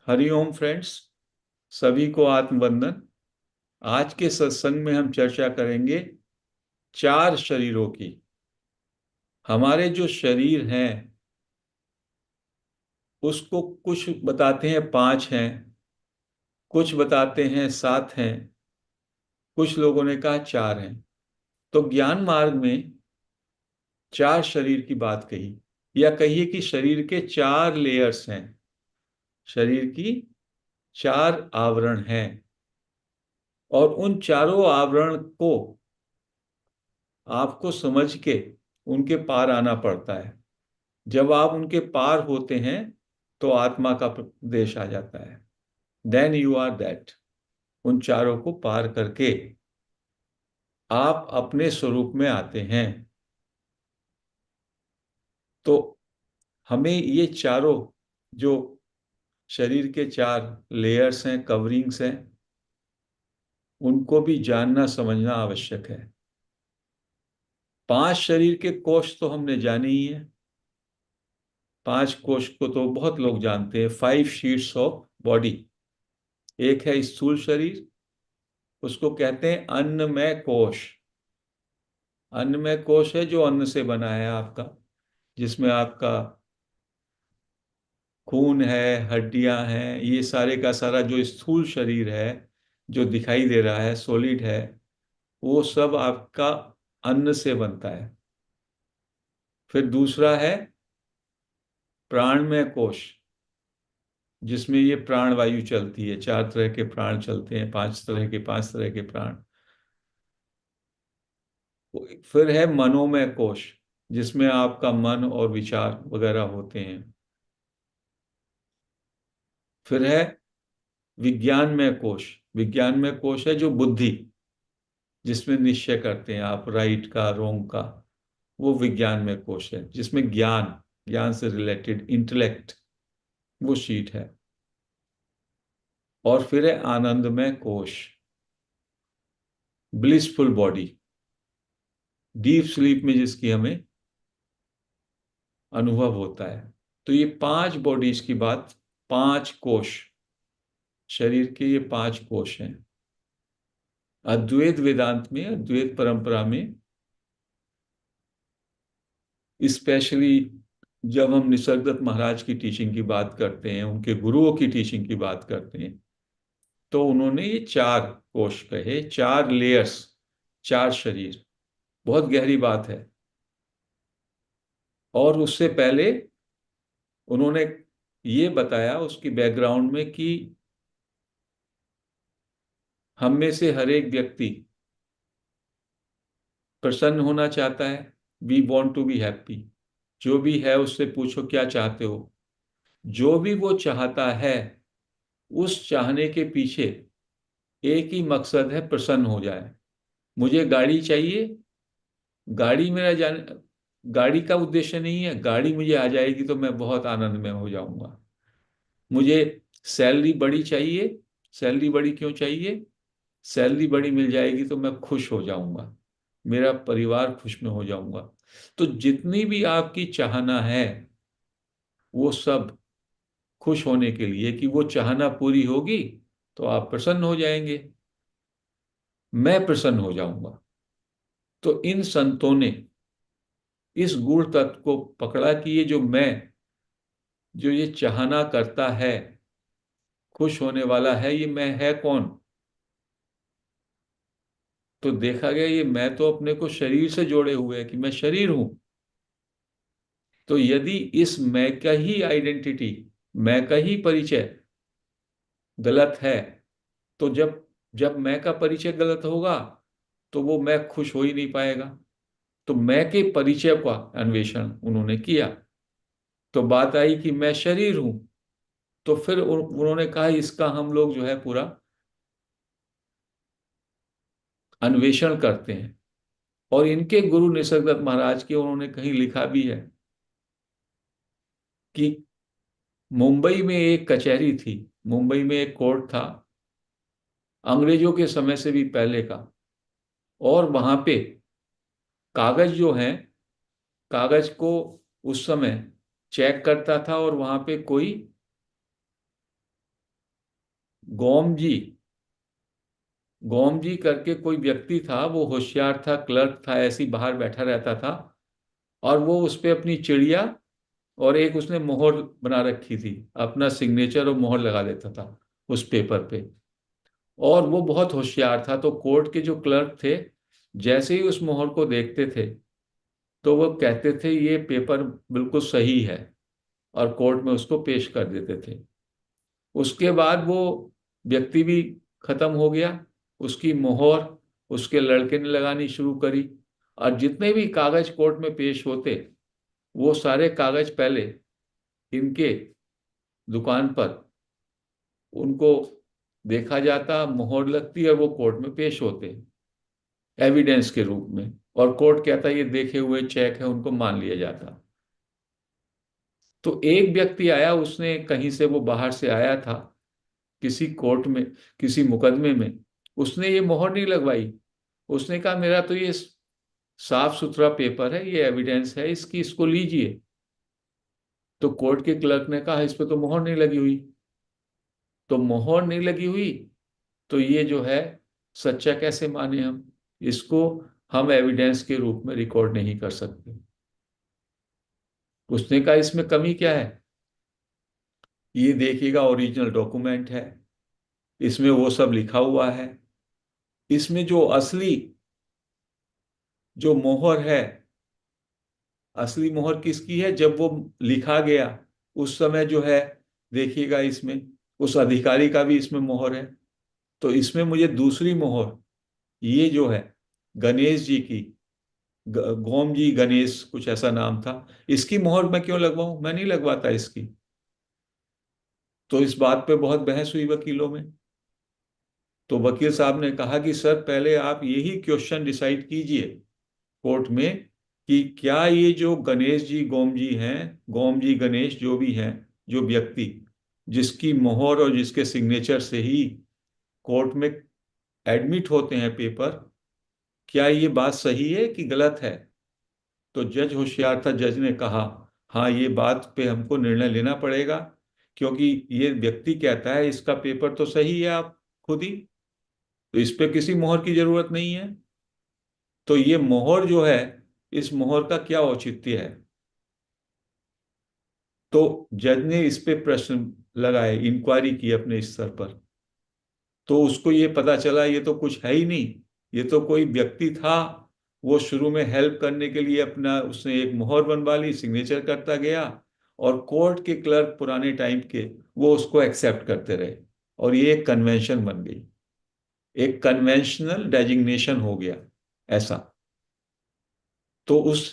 Hariom friends, सभी को आत्मवंदन। आज के सत्संग में हम चर्चा करेंगे चार शरीरों की। हमारे जो शरीर हैं उसको कुछ बताते हैं पांच हैं, कुछ बताते हैं सात हैं, कुछ लोगों ने कहा चार हैं। तो ज्ञान मार्ग में चार शरीर की बात कही, या कहिए कि शरीर के चार लेयर्स हैं, शरीर की चार आवरण हैं। और उन चारों आवरण को आपको समझ के उनके पार आना पड़ता है। जब आप उनके पार होते हैं तो आत्मा का प्रदेश आ जाता है। Then you are that. उन चारों को पार करके आप अपने स्वरूप में आते हैं। तो हमें ये चारों जो शरीर के चार लेयर्स हैं, कवरिंग्स हैं, उनको भी जानना समझना आवश्यक है। पांच शरीर के कोष तो हमने जाने ही है। पांच कोष को तो बहुत लोग जानते हैं, 5 शीट्स ऑफ बॉडी। एक है स्थूल शरीर, उसको कहते हैं अन्नमय कोश। अन्नमय कोश है जो अन्न से बना है आपका, जिसमें आपका खून है, हड्डियां हैं, ये सारे का सारा जो स्थूल शरीर है, जो दिखाई दे रहा है, सॉलिड है, वो सब आपका अन्न से बनता है। फिर दूसरा है प्राणमय कोश, जिसमें ये प्राण वायु चलती है। चार तरह के प्राण चलते हैं, पांच तरह के प्राण। फिर है मनोमय कोश, जिसमें आपका मन और विचार वगैरह होते हैं। फिर है विज्ञानमय कोश। विज्ञानमय कोश है जो बुद्धि, जिसमें निश्चय करते हैं आप राइट का रोंग का, वो विज्ञानमय कोश है। जिसमें ज्ञान, ज्ञान से रिलेटेड इंटेलेक्ट, वो शीट है। और फिर है आनंदमय कोश, ब्लिसफुल बॉडी, डीप स्लीप में जिसकी हमें अनुभव होता है। तो ये पांच बॉडीज की बात, पांच कोश, शरीर के ये पांच कोश हैं। अद्वैत वेदांत में, अद्वैत परंपरा में, स्पेशली जब हम निसर्गदत्त महाराज की टीचिंग की बात करते हैं, उनके गुरुओं की टीचिंग की बात करते हैं, तो उन्होंने ये चार कोश कहे, चार लेयर्स, चार शरीर। बहुत गहरी बात है। और उससे पहले उन्होंने ये बताया उसकी बैकग्राउंड में कि हम में से हर एक व्यक्ति प्रसन्न होना चाहता है। We want to be happy. जो भी है उससे पूछो क्या चाहते हो। जो भी वो चाहता है, उस चाहने के पीछे एक ही मकसद है, प्रसन्न हो जाए। मुझे गाड़ी चाहिए, गाड़ी मेरा गाड़ी का उद्देश्य नहीं है, गाड़ी मुझे आ जाएगी तो मैं बहुत आनंद में हो जाऊंगा। मुझे सैलरी बड़ी चाहिए, सैलरी बड़ी क्यों चाहिए? सैलरी बड़ी मिल जाएगी तो मैं खुश हो जाऊंगा, मेरा परिवार खुश में हो जाऊंगा। तो जितनी भी आपकी चाहना है, वो सब खुश होने के लिए, कि वो चाहना पूरी होगी तो आप प्रसन्न हो जाएंगे, मैं प्रसन्न हो जाऊंगा। तो इन संतों ने इस गुण तत्व को पकड़ा कि ये जो मैं, जो ये चाहना करता है, खुश होने वाला है, ये मैं है कौन? तो देखा गया ये मैं तो अपने को शरीर से जोड़े हुए है, कि मैं शरीर हूं। तो यदि इस मैं का ही आइडेंटिटी, मैं का ही परिचय गलत है, तो जब जब मैं का परिचय गलत होगा तो वो मैं खुश हो ही नहीं पाएगा। तो मैं के परिचय का अन्वेषण उन्होंने किया। तो बात आई कि मैं शरीर हूं। तो फिर उन्होंने कहा इसका हम लोग जो है पूरा अन्वेषण करते हैं। और इनके गुरु निसर्गदत्त महाराज के, उन्होंने कहीं लिखा भी है कि मुंबई में एक कचहरी थी, मुंबई में एक कोर्ट था, अंग्रेजों के समय से भी पहले का। और वहां पे कागज जो है, कागज को उस समय चेक करता था, और वहां पे कोई गोम जी, गोम जी करके कोई व्यक्ति था, वो होशियार था, क्लर्क था, ऐसे ही बाहर बैठा रहता था। और वो उस पे अपनी चिड़िया और एक उसने मोहर बना रखी थी, अपना सिग्नेचर और मोहर लगा देता था उस पेपर पे। और वो बहुत होशियार था, तो कोर्ट के जो क्लर्क थे, जैसे ही उस मोहर को देखते थे तो वो कहते थे ये पेपर बिल्कुल सही है, और कोर्ट में उसको पेश कर देते थे। उसके बाद वो व्यक्ति भी खत्म हो गया, उसकी मोहर उसके लड़के ने लगानी शुरू करी। और जितने भी कागज कोर्ट में पेश होते, वो सारे कागज पहले इनके दुकान पर उनको देखा जाता, मोहर लगती, और वो कोर्ट में पेश होते एविडेंस के रूप में। और कोर्ट कहता ये देखे हुए चेक है, उनको मान लिया जाता। तो एक व्यक्ति आया, उसने कहीं से, वो बाहर से आया था, किसी कोर्ट में, किसी मुकदमे में, उसने ये मोहर नहीं लगवाई। उसने कहा मेरा तो ये साफ सुथरा पेपर है, ये एविडेंस है इसकी, इसको लीजिए। तो कोर्ट के क्लर्क ने कहा इस पे तो मोहर नहीं लगी हुई। तो मोहर नहीं लगी हुई तो ये जो है सच्चा कैसे माने हम इसको? हम एविडेंस के रूप में रिकॉर्ड नहीं कर सकते। उसने कहा इसमें कमी क्या है? ये देखिएगा, ओरिजिनल डॉक्यूमेंट है, इसमें वो सब लिखा हुआ है। इसमें जो असली जो मोहर है, असली मोहर किसकी है? जब वो लिखा गया उस समय जो है, देखिएगा इसमें उस अधिकारी का भी इसमें मोहर है। तो इसमें मुझे दूसरी मोहर, ये जो है गणेश जी की, गोम जी गणेश कुछ ऐसा नाम था, इसकी मोहर मैं क्यों लगवाऊं? मैं नहीं लगवाता इसकी। तो इस बात पे बहुत बहस हुई वकीलों में। तो वकील साहब ने कहा कि सर पहले आप यही क्वेश्चन डिसाइड कीजिए कोर्ट में कि क्या ये जो गणेश जी गोम जी हैं, गोम जी गणेश जो भी हैं, जो व्यक्ति जिसकी मोहर और जिसके सिग्नेचर से ही कोर्ट में एडमिट होते हैं पेपर, क्या ये बात सही है कि गलत है? तो जज होशियार था, जज ने कहा हाँ ये बात पे हमको निर्णय लेना पड़ेगा, क्योंकि ये व्यक्ति कहता है इसका पेपर तो सही है, आप खुद ही, तो इस पे किसी मोहर की जरूरत नहीं है। तो ये मोहर जो है, इस मोहर का क्या औचित्य है? तो जज ने इस पे प्रश्न लगाए, इंक्वायरी की अपने स्तर पर। तो उसको ये पता चला ये तो कुछ है ही नहीं, ये तो कोई व्यक्ति था, वो शुरू में हेल्प करने के लिए अपना उसने एक मोहर बनवा ली, सिग्नेचर करता गया, और कोर्ट के क्लर्क पुराने टाइम के वो उसको एक्सेप्ट करते रहे, और ये एक कन्वेंशन बन गई, एक कन्वेंशनल डेजिग्नेशन हो गया ऐसा। तो उस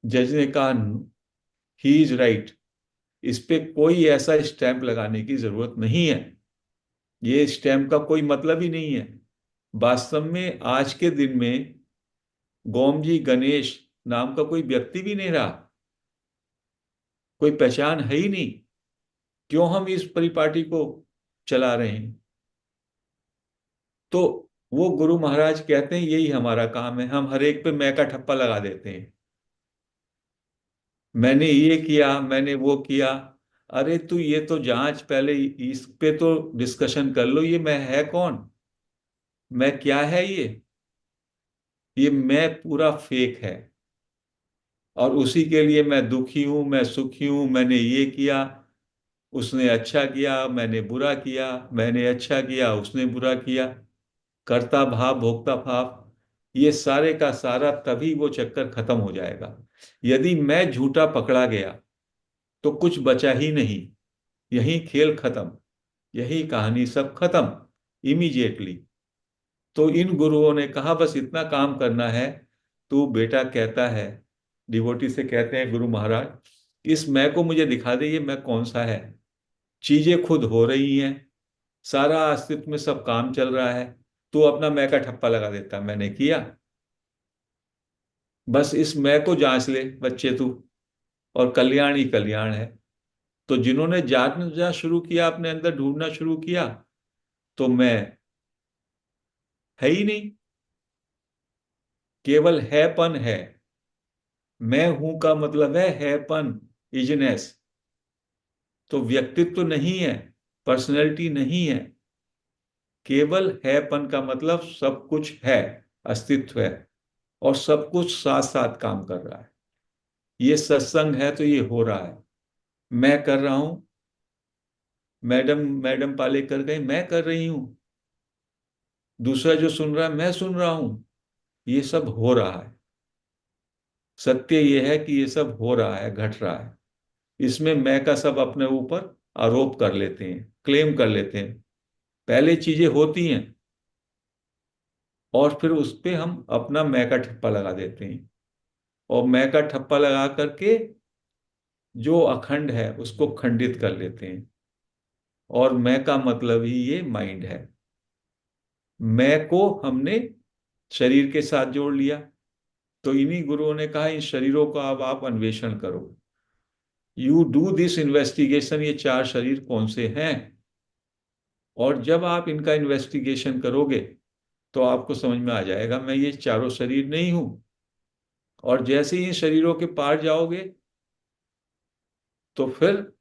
जज ने कहा ही इज राइट, इस पे कोई ऐसा स्टैंप लगाने की जरूरत नहीं है, ये स्टैंप का कोई मतलब ही नहीं है। वास्तव में आज के दिन में गोमजी गणेश नाम का कोई व्यक्ति भी नहीं रहा, कोई पहचान है ही नहीं। क्यों हम इस परिपाटी को चला रहे हैं? तो वो गुरु महाराज कहते हैं यही हमारा काम है, हम हर एक पे मैं का ठप्पा लगा देते हैं, मैंने ये किया, मैंने वो किया। अरे तू ये तो जांच पहले, इस पे तो डिस्कशन कर लो, ये मैं है कौन, मैं क्या है ये मैं पूरा फेक है, और उसी के लिए मैं दुखी हूं, मैं सुखी हूं, मैंने ये किया, उसने अच्छा किया, मैंने बुरा किया, मैंने अच्छा किया, उसने बुरा किया, कर्ता भाव भोक्ता भाव, ये सारे का सारा तभी वो चक्कर खत्म हो जाएगा। यदि मैं झूठा पकड़ा गया तो कुछ बचा ही नहीं, यही खेल खत्म, यही कहानी सब खत्म इमीडिएटली। तो इन गुरुओं ने कहा बस इतना काम करना है, तू बेटा कहता है, डिवोटी से कहते हैं गुरु महाराज इस मैं को मुझे दिखा दे, ये मैं कौन सा है, चीजें खुद हो रही हैं, सारा अस्तित्व में सब काम चल रहा है, तू अपना मैं का ठप्पा लगा देता मैंने किया, बस इस मैं को जांच ले बच्चे तू, और कल्याण ही कल्याण है। तो जिन्होंने जानना शुरू किया, अपने अंदर ढूंढना शुरू किया, तो मैं है ही नहीं, केवल हैपन है। मैं हूं का मतलब है हैपन, इजनेस, तो व्यक्तित्व तो नहीं है। पर्सनैलिटी नहीं है। केवल हैपन का मतलब सब कुछ है, अस्तित्व है, और सब कुछ साथ साथ काम कर रहा है। ये सत्संग है तो ये हो रहा है, मैं कर रहा हूं, मैडम मैडम पाले कर गए, मैं कर रही हूं, दूसरा जो सुन रहा है मैं सुन रहा हूं, ये सब हो रहा है। सत्य ये है कि ये सब हो रहा है, घट रहा है। इसमें मैं का सब अपने ऊपर आरोप कर लेते हैं, क्लेम कर लेते हैं। पहले चीजें होती हैं और फिर उस पे हम अपना मैं का ठप्पा लगा देते हैं, और मैं का ठप्पा लगा करके जो अखंड है उसको खंडित कर लेते हैं। और मैं का मतलब ही ये माइंड है। मैं को हमने शरीर के साथ जोड़ लिया। तो इन्हीं गुरुओं ने कहा इन शरीरों का अब आप अन्वेषण करो, यू डू दिस इन्वेस्टिगेशन, ये चार शरीर कौन से हैं। और जब आप इनका इन्वेस्टिगेशन करोगे तो आपको समझ में आ जाएगा मैं ये चारों शरीर नहीं हूं। और जैसे ही इन शरीरों के पार जाओगे तो फिर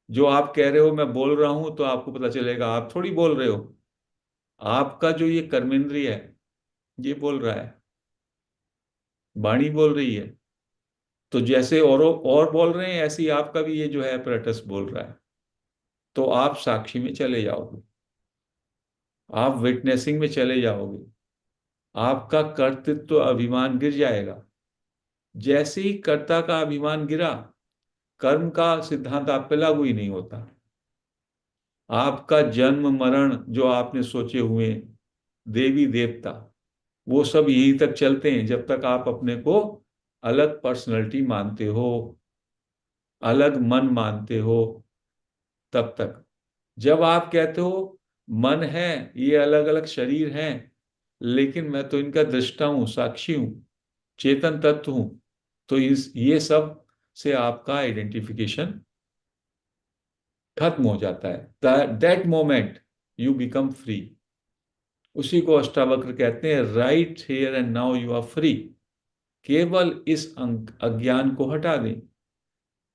जो आप कह रहे हो मैं बोल रहा हूं, तो आपको पता चलेगा आप थोड़ी बोल रहे हो, आपका जो ये कर्मेंद्रिय है ये बोल रहा है, वाणी बोल रही है। तो जैसे और बोल रहे हैं ऐसे ही आपका भी ये जो है अपरेटस बोल रहा है। तो आप साक्षी में चले जाओगे, आप विटनेसिंग में चले जाओगे, आपका कर्तृत्व अभिमान गिर जाएगा। जैसे ही कर्ता का अभिमान गिरा, कर्म का सिद्धांत आप पे लागू ही नहीं होता। आपका जन्म मरण जो आपने सोचे हुए देवी देवता, वो सब यहीं तक चलते हैं जब तक आप अपने को अलग पर्सनैलिटी मानते हो, अलग मन मानते हो, तब तक। जब आप कहते हो मन है, ये अलग अलग शरीर हैं, लेकिन मैं तो इनका दृष्टा हूं, साक्षी हूं, चेतन तत्व हूं, तो इस ये सब से आपका आइडेंटिफिकेशन खत्म हो जाता है। That moment you become free. उसी को अष्टावक्र कहते हैं, right here and now you are free. केवल इस अज्ञान को हटा दें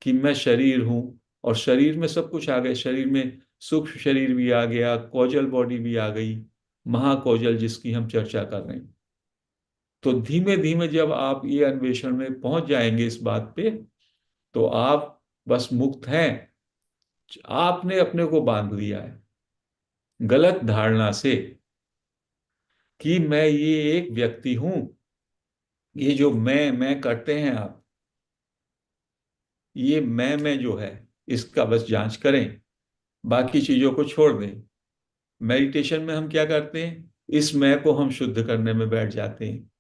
कि मैं शरीर हूं, और शरीर में सब कुछ आ गया। शरीर में सूक्ष्म शरीर भी आ गया, कॉजल बॉडी भी आ गई, महाकौजल जिसकी हम चर्चा कर रहे हैं। तो धीमे धीमे जब आप ये अन्वेषण में पहुंच जाएंगे इस बात पे, तो आप बस मुक्त हैं। आपने अपने को बांध लिया है गलत धारणा से कि मैं ये एक व्यक्ति हूं। ये जो मैं करते हैं आप, ये मैं जो है इसका बस जांच करें, बाकी चीजों को छोड़ दें। मेडिटेशन में हम क्या करते हैं, इस मैं को हम शुद्ध करने में बैठ जाते हैं।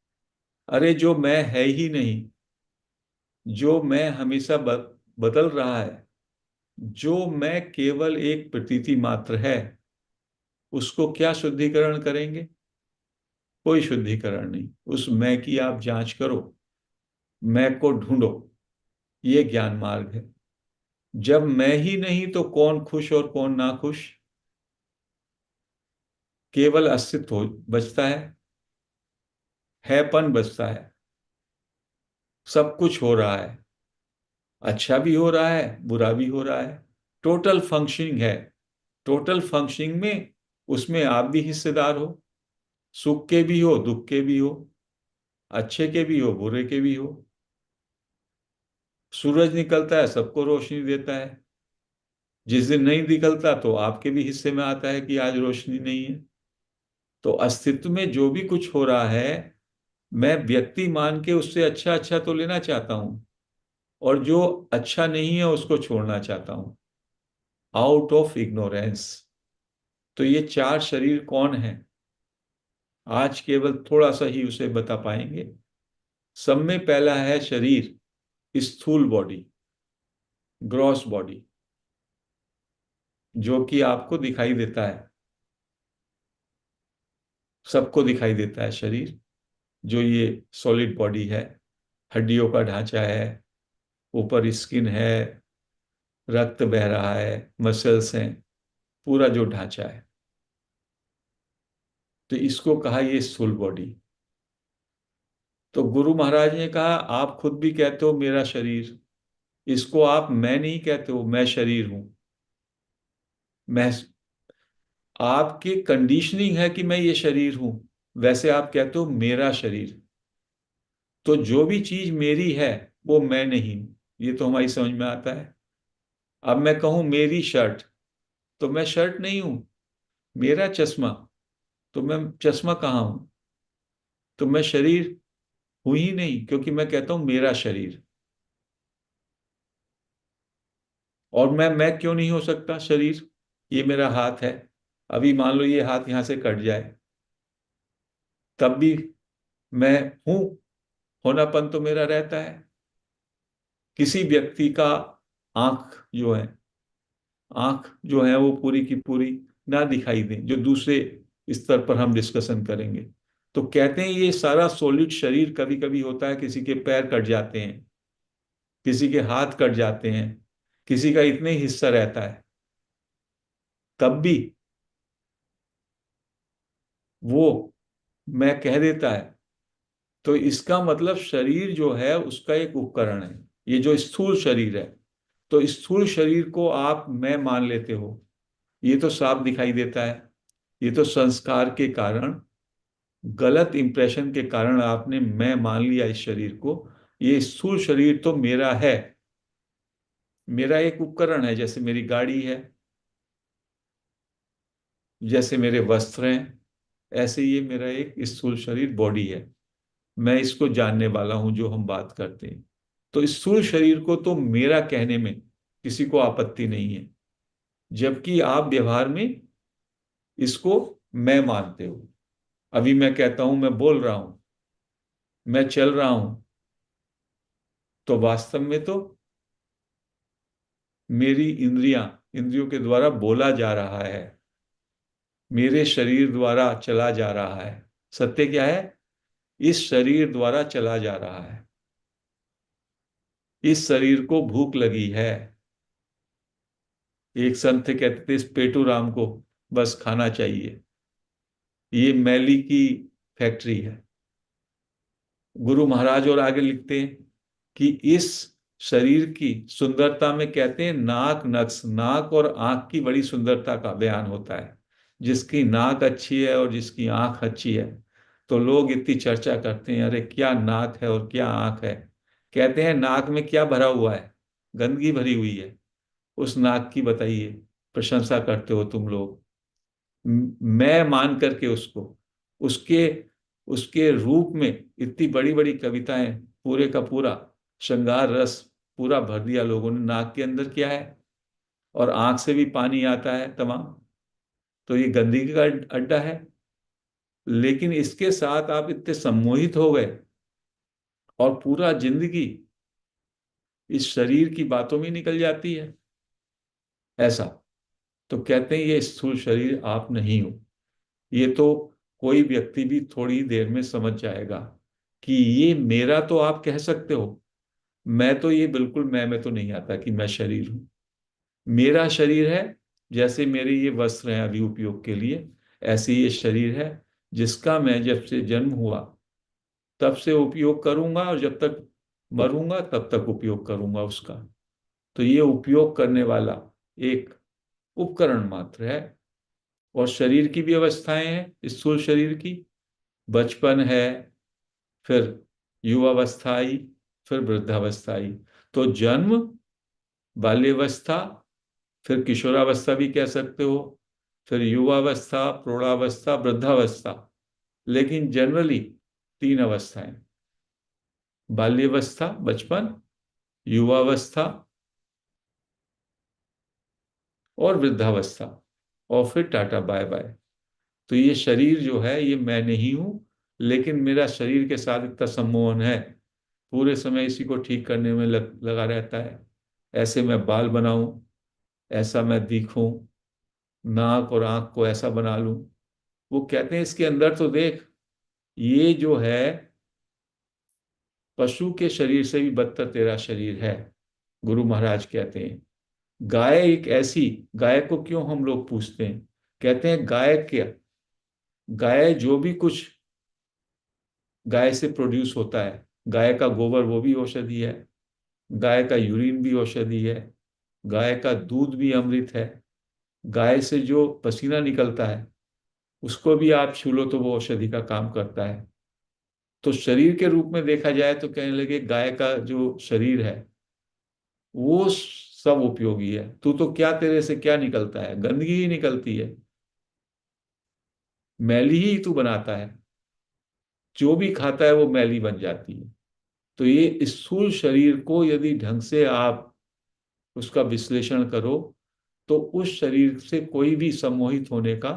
अरे जो मैं है ही नहीं, जो मैं हमेशा बदल रहा है, जो मैं केवल एक प्रतीति मात्र है, उसको क्या शुद्धिकरण करेंगे? कोई शुद्धिकरण नहीं। उस मैं की आप जांच करो, मैं को ढूंढो, ये ज्ञान मार्ग है। जब मैं ही नहीं तो कौन खुश और कौन ना खुश? केवल अस्तित्व बचता हैपन बचता है। सब कुछ हो रहा है, अच्छा भी हो रहा है, बुरा भी हो रहा है, टोटल फंक्शनिंग है। टोटल फंक्शनिंग में उसमें आप भी हिस्सेदार हो, सुख के भी हो, दुख के भी हो, अच्छे के भी हो, बुरे के भी हो। सूरज निकलता है, सबको रोशनी देता है। जिस दिन नहीं निकलता तो आपके भी हिस्से में आता है कि आज रोशनी नहीं है। तो अस्तित्व में जो भी कुछ हो रहा है, मैं व्यक्ति मान के उससे अच्छा अच्छा तो लेना चाहता हूं, और जो अच्छा नहीं है उसको छोड़ना चाहता हूं, आउट ऑफ इग्नोरेंस। तो ये चार शरीर कौन है, आज केवल थोड़ा सा ही उसे बता पाएंगे। सब में पहला है शरीर, स्थूल बॉडी, ग्रॉस बॉडी, जो कि आपको दिखाई देता है, सबको दिखाई देता है शरीर। जो ये सॉलिड बॉडी है, हड्डियों का ढांचा है, ऊपर स्किन है, रक्त बह रहा है, मसल्स हैं, पूरा जो ढांचा है, तो इसको कहा ये स्थूल बॉडी। तो गुरु महाराज ने कहा आप खुद भी कहते हो मेरा शरीर, इसको आप मैं नहीं कहते हो, मैं शरीर हूं। मैं आपकी कंडीशनिंग है कि मैं ये शरीर हूं, वैसे आप कहते हो मेरा शरीर। तो जो भी चीज मेरी है वो मैं नहीं हूं, ये तो हमारी समझ में आता है। अब मैं कहूं मेरी शर्ट, तो मैं शर्ट नहीं हूं। मेरा चश्मा, तो मैं चश्मा कहाँ हूं? तो मैं शरीर हूं ही नहीं, क्योंकि मैं कहता हूं मेरा शरीर। और मैं क्यों नहीं हो सकता शरीर? ये मेरा हाथ है, अभी मान लो ये हाथ यहां से कट जाए, तब भी मैं हूं, होनापन तो मेरा रहता है। किसी व्यक्ति का आंख जो है, आंख जो है वो पूरी की पूरी ना दिखाई दे, जो दूसरे स्तर पर हम डिस्कशन करेंगे, तो कहते हैं ये सारा सॉलिड शरीर कभी कभी होता है, किसी के पैर कट जाते हैं, किसी के हाथ कट जाते हैं, किसी का इतने ही हिस्सा रहता है, तब भी वो मैं कह देता है। तो इसका मतलब शरीर जो है उसका एक उपकरण है, ये जो स्थूल शरीर है। तो स्थूल शरीर को आप मैं मान लेते हो, ये तो साफ दिखाई देता है। ये तो संस्कार के कारण, गलत इंप्रेशन के कारण आपने मैं मान लिया इस शरीर को। ये स्थूल शरीर तो मेरा है, मेरा एक उपकरण है, जैसे मेरी गाड़ी है, जैसे मेरे वस्त्र हैं, ऐसे ये मेरा एक स्थूल शरीर बॉडी है। मैं इसको जानने वाला हूं जो हम बात करते हैं। तो स्थूल शरीर को तो मेरा कहने में किसी को आपत्ति नहीं है, जबकि आप व्यवहार में इसको मैं मानते हो। अभी मैं कहता हूं मैं बोल रहा हूं, मैं चल रहा हूं, तो वास्तव में तो मेरी इंद्रियों के द्वारा बोला जा रहा है, मेरे शरीर द्वारा चला जा रहा है। सत्य क्या है? इस शरीर द्वारा चला जा रहा है। इस शरीर को भूख लगी है। एक संत थे, कहते थे इस पेटू राम को बस खाना चाहिए। ये मैली की फैक्ट्री है। गुरु महाराज और आगे लिखते हैं कि इस शरीर की सुंदरता में, कहते हैं, नाक नक्श, नाक और आंख की बड़ी सुंदरता का बयान होता है। जिसकी नाक अच्छी है और जिसकी आंख अच्छी है, तो लोग इतनी चर्चा करते हैं, अरे क्या नाक है और क्या आंख है। कहते हैं नाक में क्या भरा हुआ है? गंदगी भरी हुई है। उस नाक की बताइए, प्रशंसा करते हो तुम लोग। मैं मान करके उसको, उसके उसके रूप में इतनी बड़ी बड़ी कविताएं, पूरे का पूरा श्रृंगार रस पूरा भर दिया लोगों ने। नाक के अंदर क्या है? और आंख से भी पानी आता है तमाम। तो ये गंदगी का अड्डा है। लेकिन इसके साथ आप इतने सम्मोहित हो गए, और पूरा जिंदगी इस शरीर की बातों में निकल जाती है, ऐसा। तो कहते हैं ये स्थूल शरीर आप नहीं हो। ये तो कोई व्यक्ति भी थोड़ी देर में समझ जाएगा कि ये मेरा तो आप कह सकते हो, मैं तो ये बिल्कुल मैं में तो नहीं आता कि मैं शरीर हूं। मेरा शरीर है, जैसे मेरे ये वस्त्र हैं अभी उपयोग के लिए, ऐसे ये शरीर है जिसका मैं जब से जन्म हुआ तब से उपयोग करूंगा, और जब तक मरूंगा तब तक उपयोग करूंगा उसका। तो ये उपयोग करने वाला एक उपकरण मात्र है। और शरीर की भी अवस्थाएं हैं स्थूल शरीर की। बचपन है, फिर युवावस्था आई, फिर वृद्धावस्था आई। तो जन्म, बाल्यावस्था, फिर किशोरावस्था भी कह सकते हो, फिर युवावस्था, प्रौढ़ावस्था, वृद्धावस्था। लेकिन जनरली तीन अवस्थाएं: बाल्यावस्था बचपन, युवावस्था, और वृद्धावस्था। और फिर टाटा बाय बाय। तो ये शरीर जो है ये मैं नहीं हूं, लेकिन मेरा शरीर के साथ इतना सम्मोहन है, पूरे समय इसी को ठीक करने में लगा रहता है। ऐसे मैं बाल बनाऊं, ऐसा मैं दिखूं, नाक और आंख को ऐसा बना लूं। वो कहते हैं इसके अंदर तो देख, ये जो है पशु के शरीर से भी बदतर तेरा शरीर है। गुरु महाराज कहते हैं गाय एक ऐसी, गाय को क्यों हम लोग पूछते हैं? कहते हैं गाय क्या, गाय जो भी कुछ गाय से प्रोड्यूस होता है, गाय का गोबर वो भी औषधि है, गाय का यूरिन भी औषधि है, गाय का दूध भी अमृत है। गाय से जो पसीना निकलता है उसको भी आप छू लो तो वो औषधि का काम करता है। तो शरीर के रूप में देखा जाए तो कहने लगे गाय का जो शरीर है वो सब उपयोगी है। तू तो क्या, तेरे से क्या निकलता है, गंदगी ही निकलती है, मैली ही तू बनाता है, जो भी खाता है वो मैली बन जाती है। तो ये स्थूल शरीर को यदि ढंग से आप उसका विश्लेषण करो तो उस शरीर से कोई भी सम्मोहित होने का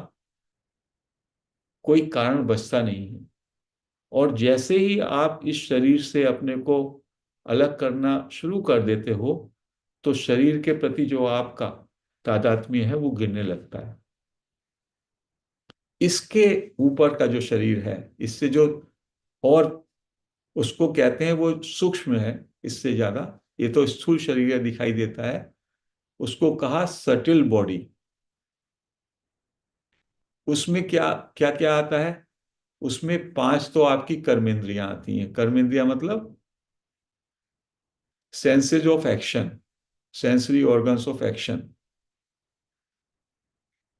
कोई कारण बचता नहीं है। और जैसे ही आप इस शरीर से अपने को अलग करना शुरू कर देते हो तो शरीर के प्रति जो आपका तादात्म्य है वो गिरने लगता है। इसके ऊपर का जो शरीर है, इससे जो और उसको कहते हैं वो सूक्ष्म है इससे ज्यादा, ये तो स्थूल शरीर दिखाई देता है, उसको कहा सटिल बॉडी। उसमें क्या क्या क्या आता है? उसमें पांच तो आपकी कर्मेंद्रियां आती हैं। कर्मेंद्रियां मतलब senses of action, sensory organs of action.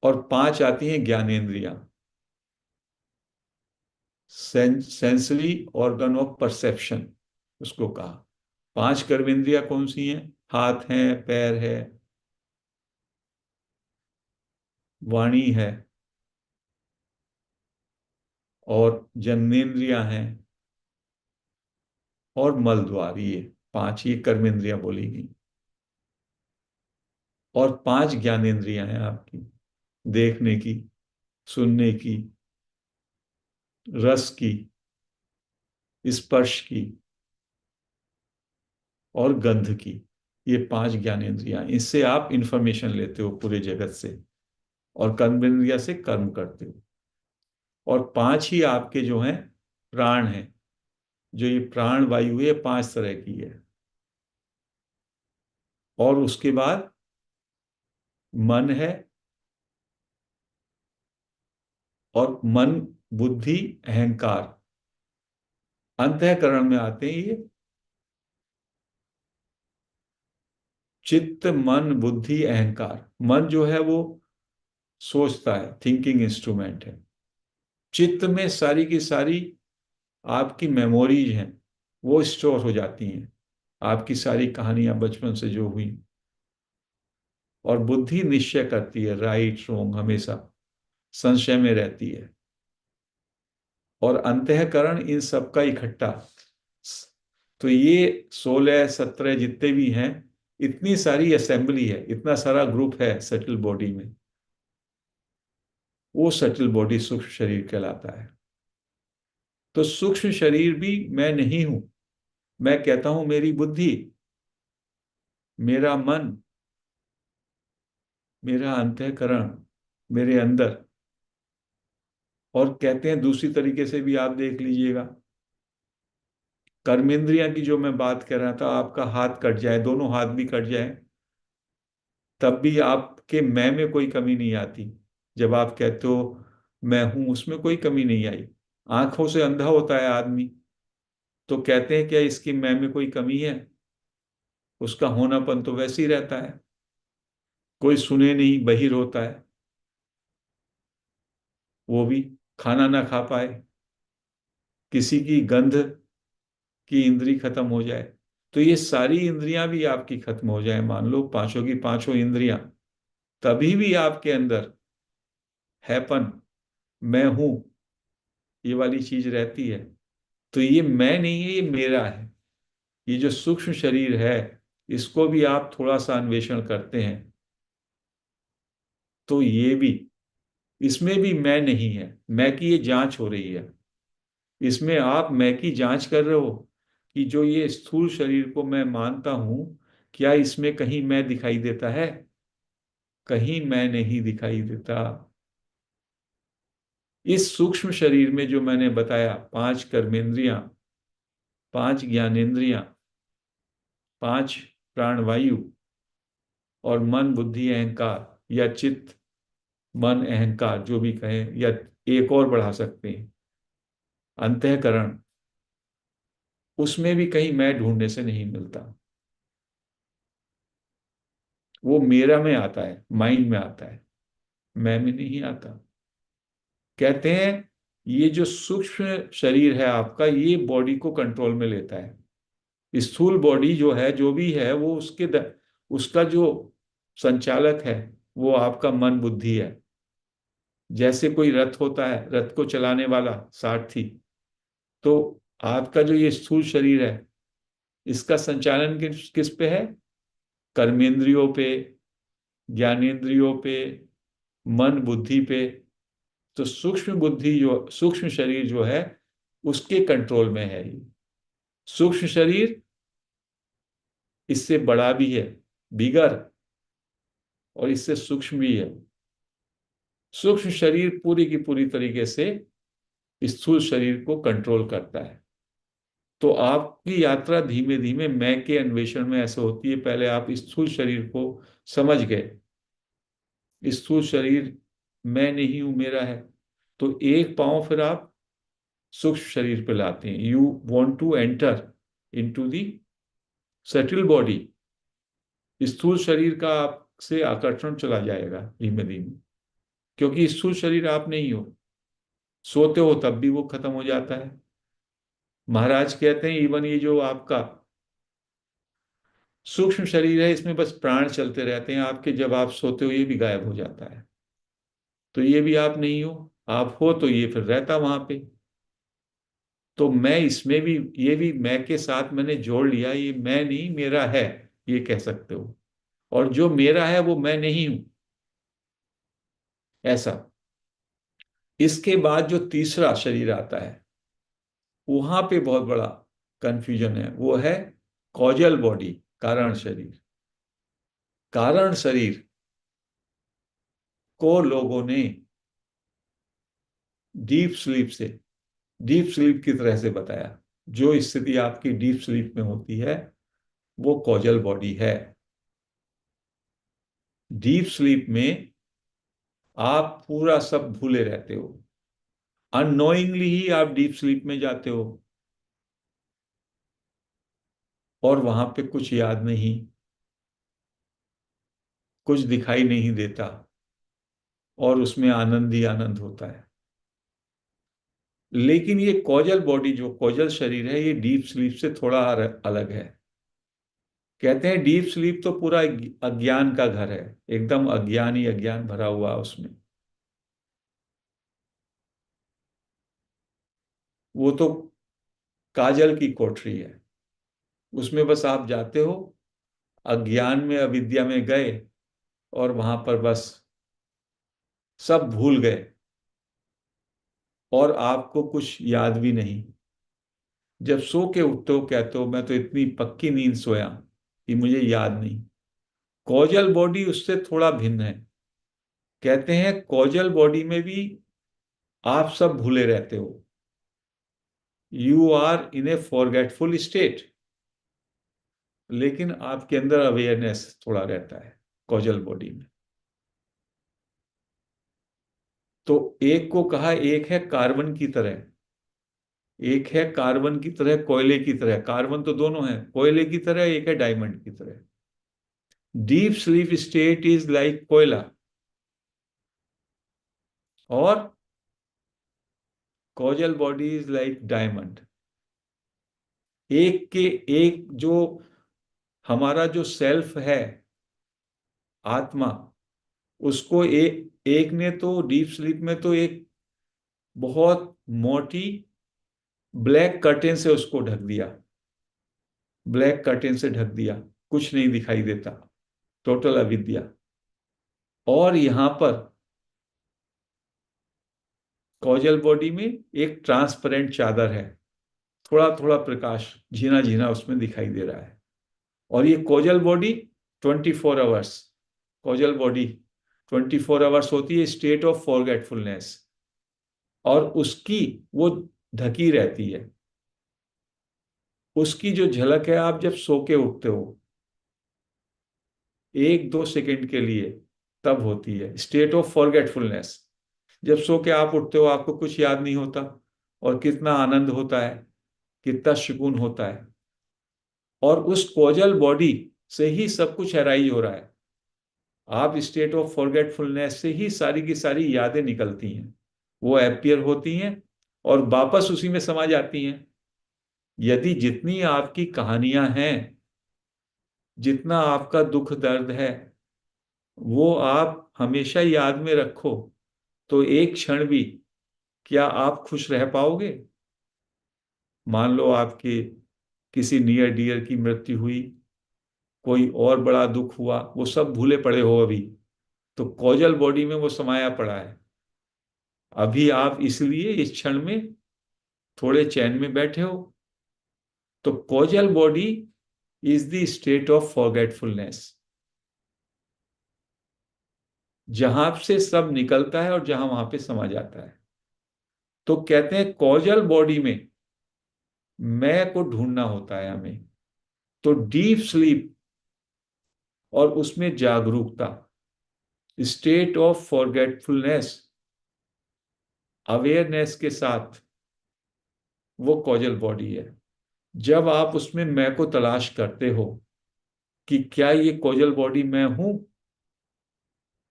और पांच आती हैं ज्ञानेंद्रियां, सेंसरी ऑर्गन ऑफ परसेप्शन उसको कहा। पांच कर्मेंद्रियां कौन सी हैं? हाथ है, पैर है, वाणी है, और जननेन्द्रियां हैं, और मल द्वार। ये पांच ही कर्मेंद्रियां बोली गई। और पांच ज्ञानेंद्रियां हैं आपकी, देखने की, सुनने की, रस की, स्पर्श की, और गंध की। ये पांच ज्ञानेंद्रियां, इससे आप इंफॉर्मेशन लेते हो पूरे जगत से, और कर्मेंद्रिया से कर्म करते हो। और पांच ही आपके जो हैं प्राण हैं। जो ये प्राण वायु है पांच तरह की है। और उसके बाद मन है, और मन, बुद्धि, अहंकार अंतःकरण में आते हैं ये। चित्त, मन, बुद्धि, अहंकार। मन जो है वो सोचता है, थिंकिंग इंस्ट्रूमेंट है। चित्त में सारी की सारी आपकी मेमोरीज हैं, वो स्टोर हो जाती हैं, आपकी सारी कहानियां बचपन से जो हुई। और बुद्धि निश्चय करती है, राइट रोंग, हमेशा संशय में रहती है। और अंतःकरण इन सब का इकट्ठा। तो ये 16 17 जितने भी हैं, इतनी सारी असेंबली है, इतना सारा ग्रुप है सटल बॉडी में, वो सटल बॉडी सूक्ष्म शरीर कहलाता है। तो सूक्ष्म शरीर भी मैं नहीं हूं। मैं कहता हूं मेरी बुद्धि, मेरा मन, मेरा अंतःकरण, मेरे अंदर। और कहते हैं दूसरी तरीके से भी आप देख लीजिएगा, कर्मेंद्रियां की जो मैं बात कर रहा था, आपका हाथ कट जाए, दोनों हाथ भी कट जाए, तब भी आपके मैं में कोई कमी नहीं आती। जब आप कहते हो मैं हूं, उसमें कोई कमी नहीं आई। आंखों से अंधा होता है आदमी, तो कहते हैं क्या इसकी मैं में कोई कमी है? उसका होनापन तो वैसे ही रहता है। कोई सुने नहीं, बहिर होता है, वो भी खाना ना खा पाए, किसी की गंध की इंद्री खत्म हो जाए, तो ये सारी इंद्रियां भी आपकी खत्म हो जाए, मान लो पांचों की पांचों इंद्रियां, तभी भी आपके अंदर हैपन, मैं हूं, ये वाली चीज रहती है। तो ये मैं नहीं है, ये मेरा है। ये जो सूक्ष्म शरीर है, इसको भी आप थोड़ा सा अन्वेषण करते हैं तो ये भी, इसमें भी मैं नहीं है। मैं की ये जांच हो रही है, इसमें आप मैं की जांच कर रहे हो कि जो ये स्थूल शरीर को मैं मानता हूं, क्या इसमें कहीं मैं दिखाई देता है? कहीं मैं नहीं दिखाई देता। इस सूक्ष्म शरीर में जो मैंने बताया, पांच कर्मेंद्रियां, पांच ज्ञानेंद्रियां, पांच प्राणवायु, और मन, बुद्धि, अहंकार, या चित्त, मन, अहंकार जो भी कहें, या एक और बढ़ा सकते हैं, अंतःकरण, उसमें भी कहीं मैं ढूंढने से नहीं मिलता। वो मेरा में आता है, माइंड में आता है। मैं में नहीं आता। कहते हैं ये जो सूक्ष्म शरीर है आपका, ये बॉडी को कंट्रोल में लेता है। स्थूल बॉडी जो है, जो भी है, वो उसका जो संचालक है वो आपका मन बुद्धि है। जैसे कोई रथ होता है, रथ को चलाने वाला सारथी, तो आपका जो ये स्थूल शरीर है, इसका संचालन किस पे है? कर्मेंद्रियों पे, ज्ञानेंद्रियों पे, मन बुद्धि पे। तो सूक्ष्म बुद्धि, जो सूक्ष्म शरीर जो है, उसके कंट्रोल में है ये। सूक्ष्म शरीर इससे बड़ा भी है, बिगर, और इससे सूक्ष्म भी है। सूक्ष्म शरीर पूरी की पूरी तरीके से स्थूल शरीर को कंट्रोल करता है। तो आपकी यात्रा धीमे धीमे मैं के अन्वेषण में ऐसे होती है। पहले आप स्थूल शरीर को समझ गए, स्थूल शरीर मैं नहीं हूं, मेरा है। तो एक पांव फिर आप सूक्ष्म शरीर पे लाते हैं। You want to enter into the subtle body. स्थूल शरीर का आपसे आकर्षण चला जाएगा धीमे धीमे, क्योंकि स्थूल शरीर आप नहीं हो। सोते हो तब भी वो खत्म हो जाता है। महाराज कहते हैं इवन ये जो आपका सूक्ष्म शरीर है, इसमें बस प्राण चलते रहते हैं आपके, जब आप सोते हो ये भी गायब हो जाता है। तो ये भी आप नहीं हो। आप हो तो ये फिर रहता वहां पे। तो मैं इसमें भी, ये भी मैं के साथ मैंने जोड़ लिया, ये मैं नहीं मेरा है, ये कह सकते हो। और जो मेरा है वो मैं नहीं हूं, ऐसा। इसके बाद जो तीसरा शरीर आता है, वहां पे बहुत बड़ा कंफ्यूजन है। वो है कॉजल बॉडी, कारण शरीर। कारण शरीर को लोगों ने डीप स्लीप से, डीप स्लीप की तरह से बताया। जो स्थिति आपकी डीप स्लीप में होती है वो कॉजल बॉडी है। डीप स्लीप में आप पूरा सब भूले रहते हो। अननोइंगली ही आप डीप स्लीप में जाते हो, और वहां पे कुछ याद नहीं, कुछ दिखाई नहीं देता, और उसमें आनंद ही आनंद होता है। लेकिन ये कॉजल बॉडी, जो कॉजल शरीर है, ये डीप स्लीप से थोड़ा अलग है। कहते हैं डीप स्लीप तो पूरा अज्ञान का घर है, एकदम अज्ञान ही अज्ञान भरा हुआ है उसमें। वो तो काजल की कोठरी है, उसमें बस आप जाते हो, अज्ञान में अविद्या में गए, और वहां पर बस सब भूल गए, और आपको कुछ याद भी नहीं। जब सो के उठते हो कहते हो मैं तो इतनी पक्की नींद सोया कि मुझे याद नहीं। कॉजल बॉडी उससे थोड़ा भिन्न है। कहते हैं कॉजल बॉडी में भी आप सब भूले रहते हो। You are in a forgetful state, लेकिन आपके अंदर अवेयरनेस थोड़ा रहता है कॉजल बॉडी में। तो एक को कहा, एक है कार्बन की तरह, एक है कार्बन की तरह, कोयले की तरह। कार्बन तो दोनों है, कोयले की तरह, एक है डायमंड की तरह। Deep sleep state is like कोयला, और causal body is like diamond. एक के एक, जो हमारा जो सेल्फ है, आत्मा, उसको एक ने तो डीप स्लीप में तो एक बहुत मोटी ब्लैक कर्टेन से उसको ढक दिया, ब्लैक कर्टेन से ढक दिया, कुछ नहीं दिखाई देता, टोटल अविद्या। और यहां पर कॉजल बॉडी में एक ट्रांसपेरेंट चादर है, थोड़ा थोड़ा प्रकाश, झीना झीना उसमें दिखाई दे रहा है। और ये causal body 24 hours, causal body 24 hours होती है स्टेट ऑफ फॉरगेटफुलनेस, और उसकी वो ढकी रहती है। उसकी जो झलक है आप जब सो के उठते हो, 1-2 सेकंड के लिए, तब होती है स्टेट ऑफ फॉरगेटफुलनेस। जब सो के आप उठते हो आपको कुछ याद नहीं होता, और कितना आनंद होता है, कितना सुकून होता है। और उस कोजल बॉडी से ही सब कुछ अराइज हो रहा है। आप स्टेट ऑफ फॉरगेटफुलनेस से ही सारी की सारी यादें निकलती हैं, वो अपीयर होती हैं और वापस उसी में समा जाती हैं। यदि जितनी आपकी कहानियां हैं, जितना आपका दुख दर्द है, वो आप हमेशा याद में रखो, तो एक क्षण भी क्या आप खुश रह पाओगे? मान लो आपके किसी नियर डियर की मृत्यु हुई, कोई और बड़ा दुख हुआ, वो सब भूले पड़े हो अभी, तो कॉजल बॉडी में वो समाया पड़ा है। अभी आप इसलिए इस क्षण में थोड़े चैन में बैठे हो। तो causal body is the state of forgetfulness, जहां से सब निकलता है और जहां वहां पे समा जाता है। तो कहते हैं कॉजल बॉडी में मैं को ढूंढना होता है हमें। तो डीप स्लीप और उसमें जागरूकता, स्टेट ऑफ फॉरगेटफुलनेस, अवेयरनेस के साथ, वो कॉजल बॉडी है। जब आप उसमें मैं को तलाश करते हो कि क्या ये कॉजल बॉडी मैं हूं,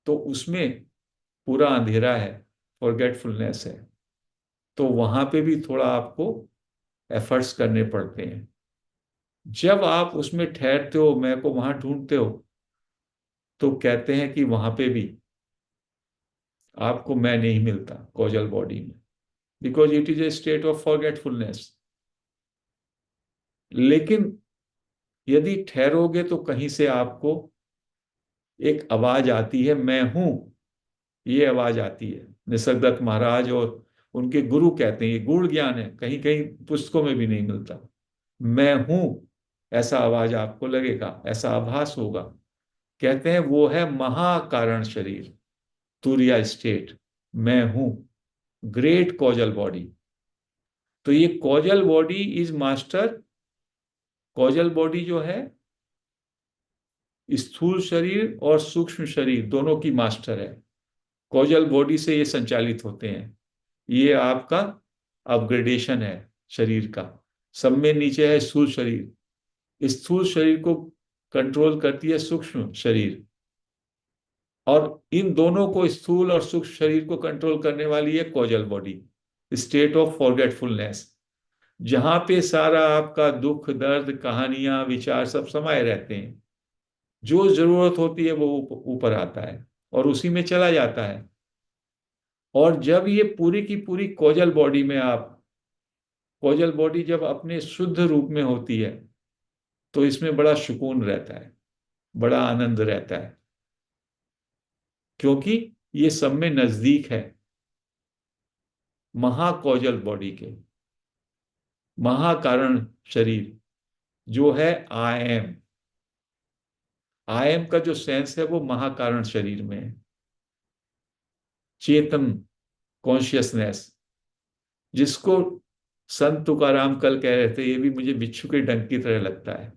तो उसमें पूरा अंधेरा है, फॉरगेटफुलनेस है। तो वहां पे भी थोड़ा आपको एफर्ट्स करने पड़ते हैं। जब आप उसमें ठहरते हो, मैं को वहां ढूंढते हो, तो कहते हैं कि वहां पे भी आपको मैं नहीं मिलता कॉजल बॉडी में, because it is A state of forgetfulness. लेकिन यदि ठहरोगे तो कहीं से आपको एक आवाज आती है, मैं हूं, ये आवाज आती है। निसर्गदत्त महाराज और उनके गुरु कहते हैं, ये गूढ़ ज्ञान है, कहीं कहीं पुस्तकों में भी नहीं मिलता। मैं हूं, ऐसा आवाज आपको लगेगा, ऐसा आभास होगा। कहते हैं वो है महाकारण शरीर, तुरिया स्टेट, मैं हूं, ग्रेट कॉजल बॉडी। तो ये causal body is master. Causal body जो है, स्थूल शरीर और सूक्ष्म शरीर दोनों की मास्टर है। कॉजल बॉडी से ये संचालित होते हैं। ये आपका अपग्रेडेशन है शरीर का। सब में नीचे है स्थूल शरीर, स्थूल शरीर को कंट्रोल करती है सूक्ष्म शरीर, और इन दोनों को, स्थूल और सूक्ष्म शरीर को कंट्रोल करने वाली है causal body, state of forgetfulness, जहां पे सारा आपका दुख दर्द कहानियां विचार सब समाये रहते हैं। जो जरूरत होती है वो ऊपर आता है और उसी में चला जाता है। और जब ये पूरी की पूरी कॉजल बॉडी में आप, कॉजल बॉडी जब अपने शुद्ध रूप में होती है, तो इसमें बड़ा सुकून रहता है, बड़ा आनंद रहता है, क्योंकि ये सब में नजदीक है महाकॉजल बॉडी के, महाकारण शरीर जो है आई एम। आई एम का जो सेंस है वो महाकारण शरीर में है। चेतन, कॉन्शियसनेस, जिसको संत तुकाराम कल कह रहे थे, ये भी मुझे बिच्छू के डंक की तरह लगता है,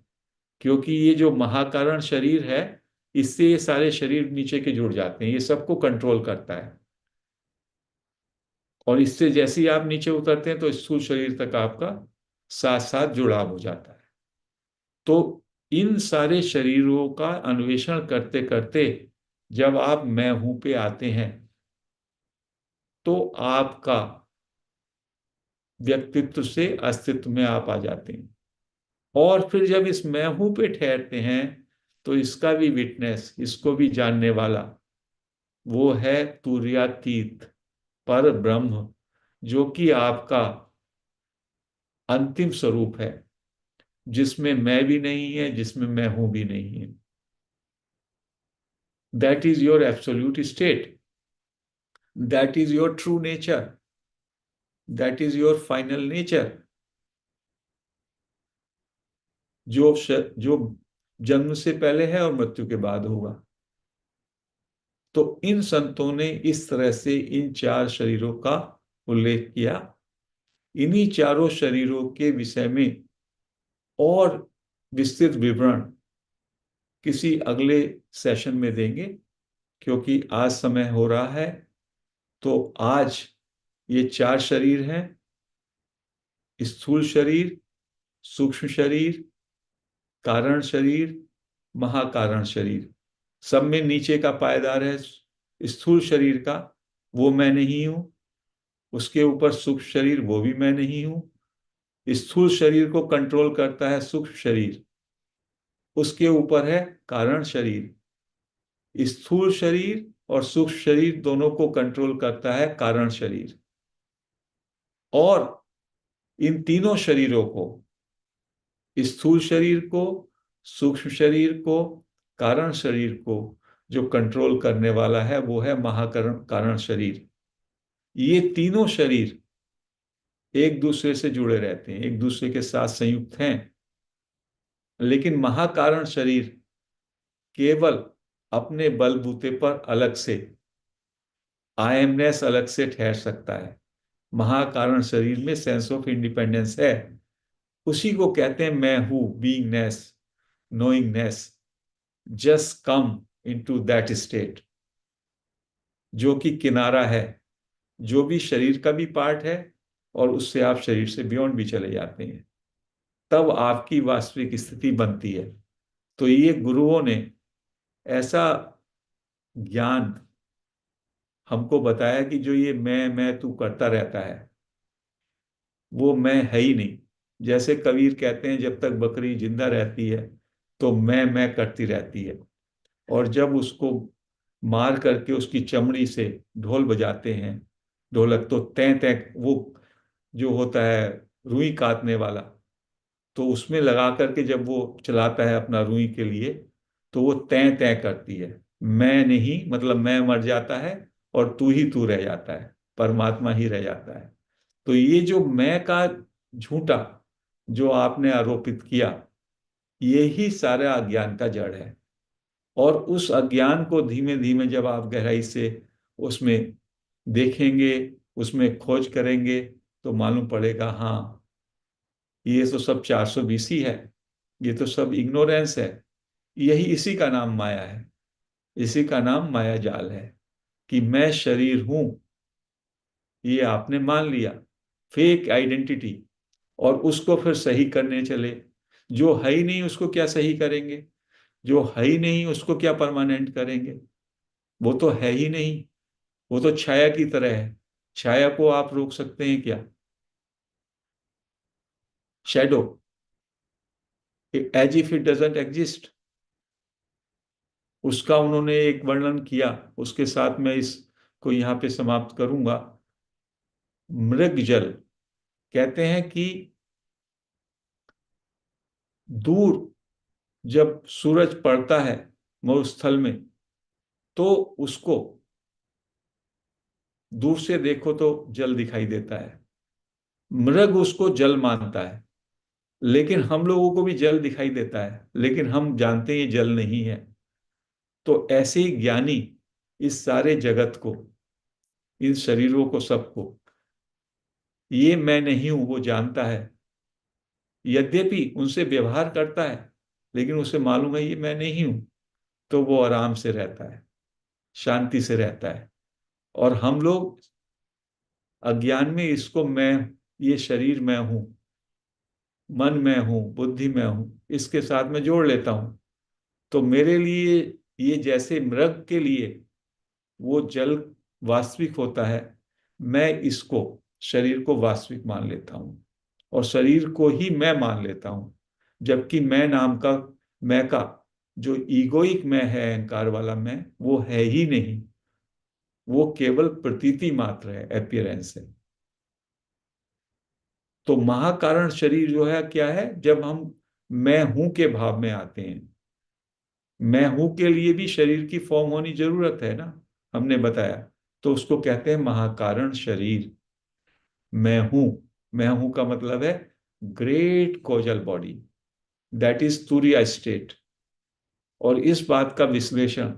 क्योंकि ये जो महाकारण शरीर है, इससे ये सारे शरीर नीचे के जुड़ जाते हैं, ये सबको कंट्रोल करता है। और इससे जैसे ही आप नीचे उतरते हैं तो स्थूल शरीर तक आपका साथ साथ जुड़ाव हो जाता है। तो इन सारे शरीरों का अन्वेषण करते करते जब आप मैं हूं पे आते हैं, तो आपका व्यक्तित्व से अस्तित्व में आप आ जाते हैं। और फिर जब इस मैं हूं पे ठहरते हैं, तो इसका भी विटनेस, इसको भी जानने वाला, वो है तुर्यातीत पर ब्रह्म, जो कि आपका अंतिम स्वरूप है, जिसमें मैं भी नहीं है, जिसमें मैं हूं भी नहीं है। That is your absolute state, that is your true nature, that is your final nature, जो जन्म से पहले है और मृत्यु के बाद होगा। तो इन संतों ने इस तरह से इन चार शरीरों का उल्लेख किया। इन्हीं चारों शरीरों के विषय में और विस्तृत विवरण किसी अगले सेशन में देंगे, क्योंकि आज समय हो रहा है। तो आज ये चार शरीर हैं, स्थूल शरीर, सूक्ष्म शरीर, कारण शरीर, महाकारण शरीर। सब में नीचे का पायदार है स्थूल शरीर का, वो मैं नहीं हूं। उसके ऊपर सूक्ष्म शरीर, वो भी मैं नहीं हूं। स्थूल शरीर को कंट्रोल करता है सूक्ष्म शरीर, उसके ऊपर है कारण शरीर। स्थूल शरीर और सूक्ष्म शरीर दोनों को कंट्रोल करता है कारण शरीर। और इन तीनों शरीरों को, स्थूल शरीर को, सूक्ष्म शरीर को, कारण शरीर को, जो कंट्रोल करने वाला है वो है महाकरण कारण शरीर। ये तीनों शरीर एक दूसरे से जुड़े रहते हैं, एक दूसरे के साथ संयुक्त हैं। लेकिन महाकारण शरीर केवल अपने बलबूते पर अलग से, आयमनेस अलग से ठहर सकता है। महाकारण शरीर में सेंस ऑफ इंडिपेंडेंस है। उसी को कहते हैं मैं हूं, beingness, knowingness. Just come into that state, जो कि किनारा है, जो भी शरीर का भी पार्ट है, और उससे आप शरीर से बियॉन्ड भी चले जाते हैं। तब आपकी वास्तविक स्थिति बनती है। तो ये गुरुओं ने ऐसा ज्ञान हमको बताया कि जो ये मैं तू करता रहता है, वो मैं है ही नहीं। जैसे कबीर कहते हैं, जब तक बकरी जिंदा रहती है तो मैं करती रहती है, और जब उसको मार करके उसकी चमड़ी से ढोल बजाते हैं, ढोलक, तो तैं तैं वो जो होता है रुई काटने वाला, तो उसमें लगा करके जब वो चलाता है अपना रुई के लिए, तो वो तैं तैं करती है। मैं नहीं, मतलब मैं मर जाता है और तू ही तू रह जाता है, परमात्मा ही रह जाता है। तो ये जो मैं का झूठा जो आपने आरोपित किया, यही सारा अज्ञान का जड़ है। और उस अज्ञान को धीमे धीमे जब आप गहराई से उसमें देखेंगे, उसमें खोज करेंगे, तो मालूम पड़ेगा हाँ, ये तो सब 420 ही है, ये तो सब इग्नोरेंस है। यही इसी का नाम माया है, इसी का नाम माया जाल है, कि मैं शरीर हूं, ये आपने मान लिया, फेक आइडेंटिटी। और उसको फिर सही करने चले। जो है ही नहीं उसको क्या सही करेंगे? जो है ही नहीं उसको क्या परमानेंट करेंगे? वो तो है ही नहीं। वो तो छाया की तरह है। छाया को आप रोक सकते हैं क्या? Shadow, as if it doesn't exist. उसका उन्होंने एक वर्णन किया, उसके साथ मैं इसको यहाँ पे समाप्त करूंगा। मृग जल कहते हैं कि दूर जब सूरज पड़ता है मरुस्थल में, तो उसको दूर से देखो तो जल दिखाई देता है। मृग उसको जल मानता है, लेकिन हम लोगों को भी जल दिखाई देता है, लेकिन हम जानते हैं ये जल नहीं है। तो ऐसे ही ज्ञानी इस सारे जगत को, इन शरीरों को, सबको, ये मैं नहीं हूं वो जानता है। यद्यपि उनसे व्यवहार करता है, लेकिन उसे मालूम है ये मैं नहीं हूं। तो वो आराम से रहता है, शांति से रहता है। और हम लोग अज्ञान में इसको मैं, ये शरीर मैं हूं, मन में हूं, बुद्धि में हूं, इसके साथ में जोड़ लेता हूं। तो मेरे लिए ये जैसे मृग के लिए वो जल वास्तविक होता है, मैं इसको, शरीर को वास्तविक मान लेता हूं, और शरीर को ही मैं मान लेता हूं। जबकि मैं नाम का, मैं का जो ईगोइक मैं है, अहंकार वाला मैं, वो है ही नहीं। वो केवल प्रतीति मात्र है, अपीयरेंस है। तो महाकारण शरीर जो है क्या है? जब हम मैं हूं के भाव में आते हैं, मैं हूं के लिए भी शरीर की फॉर्म होनी जरूरत है ना, हमने बताया। तो उसको कहते हैं महाकारण शरीर। मैं हूं, मैं हूं का मतलब है great causal body, that is तुरिया स्टेट। और इस बात का विश्लेषण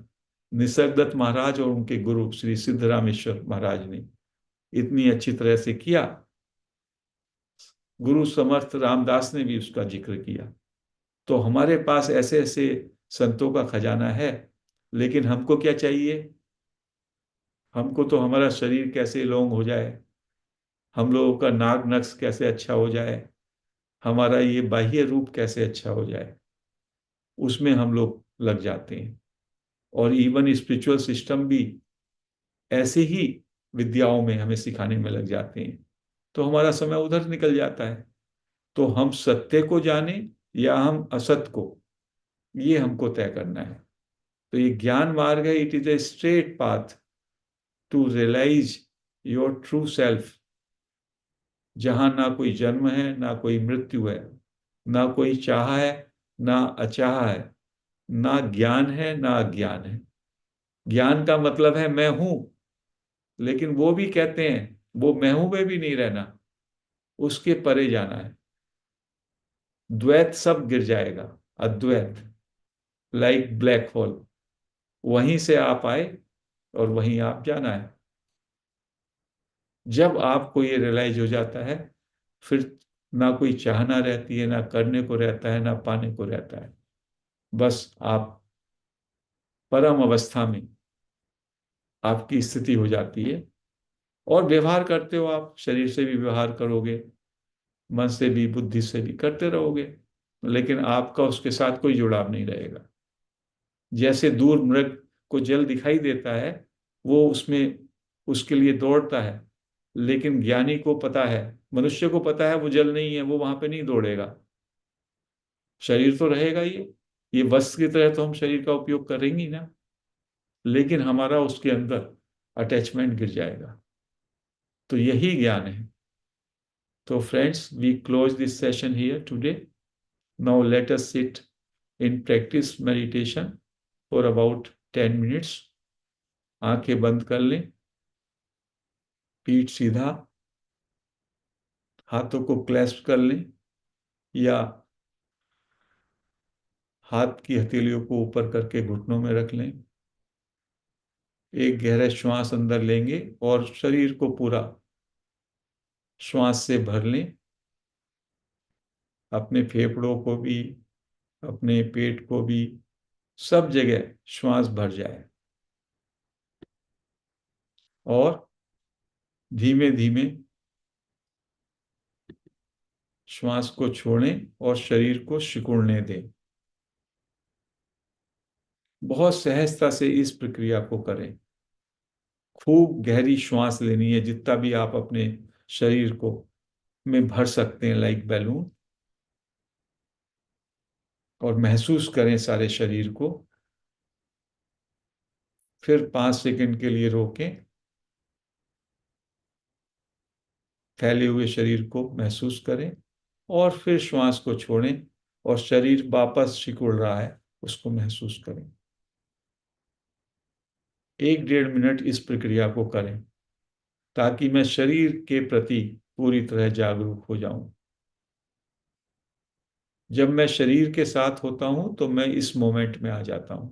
निसर्गदत्त महाराज और उनके गुरु श्री सिद्धरामेश्वर महाराज ने इतनी अच्छी तरह से किया। गुरु समर्थ रामदास ने भी उसका जिक्र किया। तो हमारे पास ऐसे ऐसे संतों का खजाना है। लेकिन हमको क्या चाहिए? हमको तो हमारा शरीर कैसे लौंग हो जाए, हम लोगों का नाग नक्श कैसे अच्छा हो जाए, हमारा ये बाह्य रूप कैसे अच्छा हो जाए, उसमें हम लोग लग जाते हैं। और इवन स्पिरिचुअल सिस्टम भी ऐसे ही विद्याओं में हमें सिखाने में लग जाते हैं, तो हमारा समय उधर निकल जाता है। तो हम सत्य को जाने या हम असत को, ये हमको तय करना है। तो ये ज्ञान मार्ग है, it is a straight path to realise your true self, जहां ना कोई जन्म है ना कोई मृत्यु है, ना कोई चाह है ना अचाह है, ना ज्ञान है ना अज्ञान है। ज्ञान का मतलब है मैं हूं, लेकिन वो भी कहते हैं वो मैं हूं में भी नहीं रहना, उसके परे जाना है। द्वैत सब गिर जाएगा, अद्वैत, लाइक ब्लैक होल, वहीं से आप आए और वहीं आप जाना है। जब आपको ये रियलाइज हो जाता है, फिर ना कोई चाहना रहती है, ना करने को रहता है, ना पाने को रहता है। बस आप परम अवस्था में आपकी स्थिति हो जाती है, और व्यवहार करते हो, आप शरीर से भी व्यवहार करोगे, मन से भी, बुद्धि से भी करते रहोगे, लेकिन आपका उसके साथ कोई जुड़ाव नहीं रहेगा। जैसे दूर मृग को जल दिखाई देता है, वो उसमें उसके लिए दौड़ता है, लेकिन ज्ञानी को पता है, मनुष्य को पता है वो जल नहीं है, वो वहां पे नहीं दौड़ेगा। शरीर तो रहेगा ये वस्त्र की तरह तो हम शरीर का उपयोग करेंगे ही ना, लेकिन हमारा उसके अंदर अटैचमेंट गिर जाएगा। तो यही ज्ञान है। तो friends, we close this session here today. Now let us sit in practice meditation for about 10 minutes. आंखें बंद कर लें, पीठ सीधा, हाथों को क्लैस्प कर लें, या हाथ की हथेलियों को ऊपर करके घुटनों में रख लें। एक गहरा श्वास अंदर लेंगे और शरीर को पूरा श्वास से भर लें, अपने फेफड़ों को भी, अपने पेट को भी, सब जगह श्वास भर जाए। और धीमे धीमे श्वास को छोड़ें और शरीर को सिकुड़ने दें। बहुत सहजता से इस प्रक्रिया को करें। खूब गहरी श्वास लेनी है, जितना भी आप अपने शरीर को में भर सकते हैं, लाइक बैलून। और महसूस करें सारे शरीर को। फिर 5 सेकंड के लिए रोकें, फैले हुए शरीर को महसूस करें, और फिर श्वास को छोड़ें और शरीर वापस सिकुड़ रहा है उसको महसूस करें। 1 डेढ़ मिनट इस प्रक्रिया को करें, ताकि मैं शरीर के प्रति पूरी तरह जागरूक हो जाऊं। जब मैं शरीर के साथ होता हूं तो मैं इस मोमेंट में आ जाता हूं।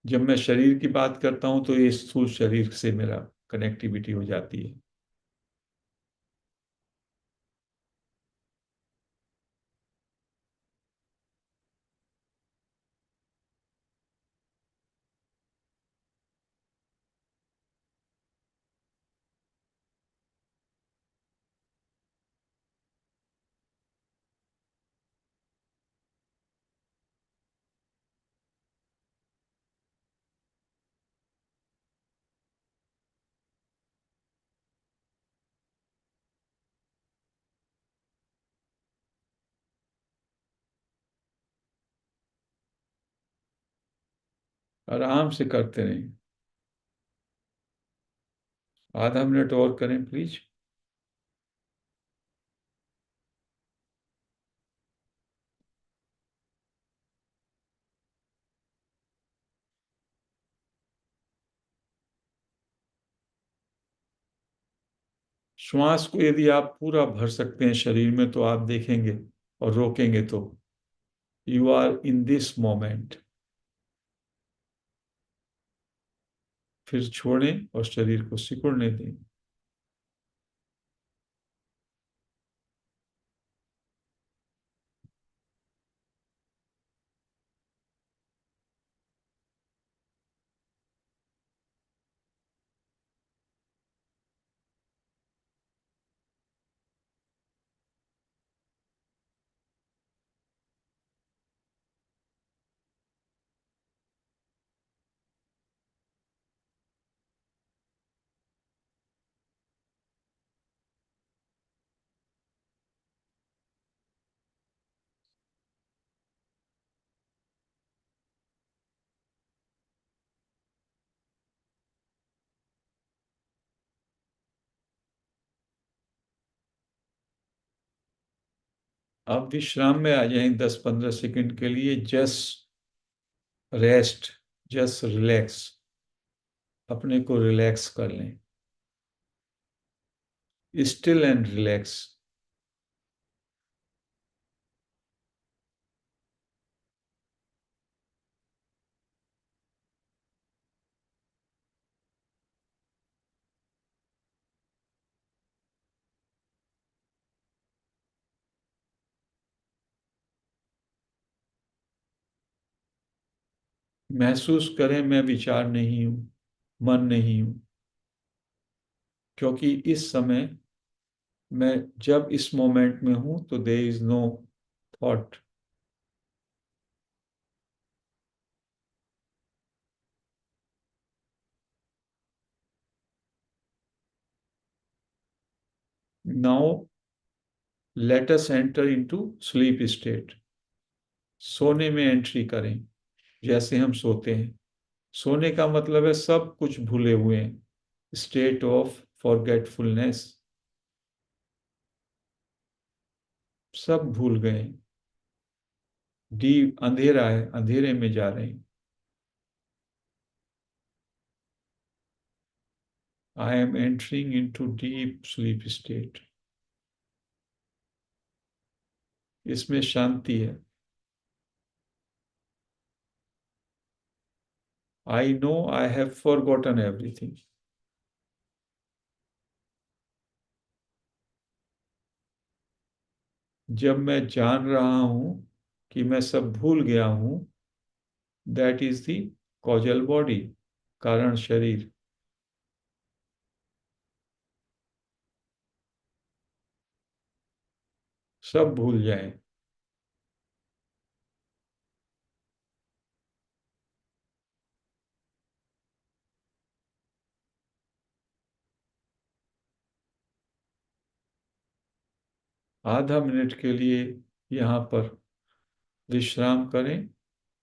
जब मैं शरीर की बात करता हूं तो ये स्थूल शरीर से मेरा कनेक्टिविटी हो जाती है। आराम से करते रहें। आधा मिनट और करें प्लीज। श्वास को यदि आप पूरा भर सकते हैं शरीर में, तो आप देखेंगे, और रोकेंगे तो you are in this moment. फिर छोड़ें और शरीर को सिकुड़ने दें। आप विश्राम में आ जाएं 10-15 सेकंड के लिए। जस्ट रेस्ट, जस्ट रिलैक्स, अपने को रिलैक्स कर लें। Still and relax. महसूस करें मैं विचार नहीं हूं, मन नहीं हूं। क्योंकि इस समय, मैं जब इस मोमेंट में हूं तो there is no thought. Now let us enter into sleep state. सोने में एंट्री करें, जैसे हम सोते हैं। सोने का मतलब है सब कुछ भूले हुए हैं, स्टेट ऑफ फॉरगेटफुलनेस। सब भूल गए। डीप अंधेरा है, अंधेरे में जा रहे हैं। I am entering into deep sleep state. इसमें शांति है। I know I have forgotten everything. जब मैं जान रहा हूं कि मैं सब भूल गया हूं, that is the causal body, कारण शरीर। सब भूल जाएं। आधा मिनट के लिए यहाँ पर विश्राम करें।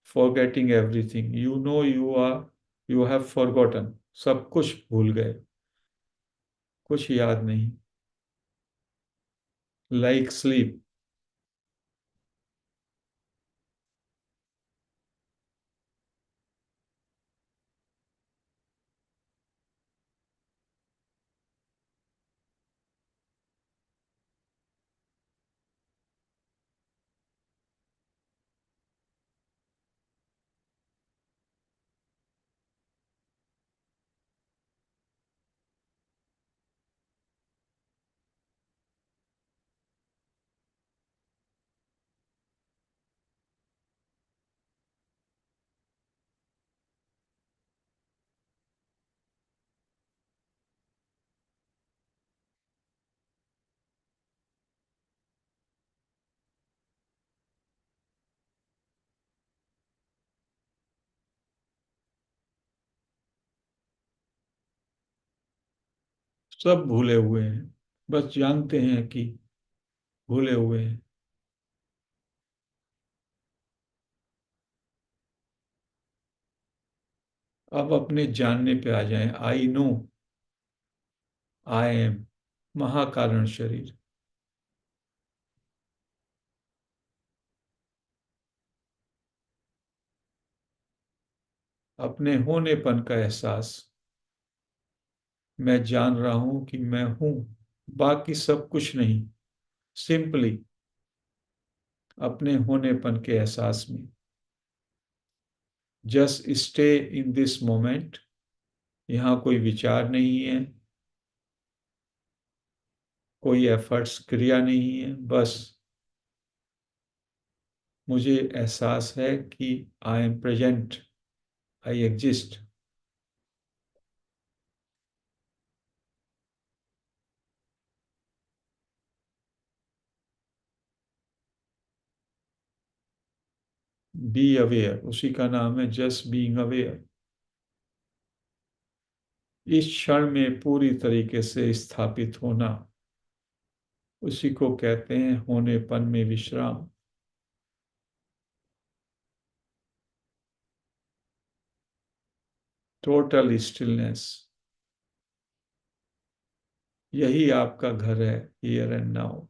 Forgetting everything, you know you are, you have forgotten. सब कुछ भूल गए, कुछ याद नहीं। Like sleep. सब भूले हुए हैं, बस जानते हैं कि भूले हुए हैं। अब अपने जानने पे आ जाएं। आई नो आई एम, महाकारण शरीर। अपने होनेपन का एहसास। मैं जान रहा हूं कि मैं हूं, बाकी सब कुछ नहीं। सिंपली अपने होनेपन के एहसास में। Just stay in this moment. यहाँ कोई विचार नहीं है, कोई एफर्ट्स, क्रिया नहीं है। बस मुझे एहसास है कि I am present, I exist. Be aware, उसी का नाम है जस्ट बीइंग अवेयर। इस क्षण में पूरी तरीके से स्थापित होना, उसी को कहते हैं होनेपन में विश्राम। Total stillness. यही आपका घर है, हियर एंड नाउ।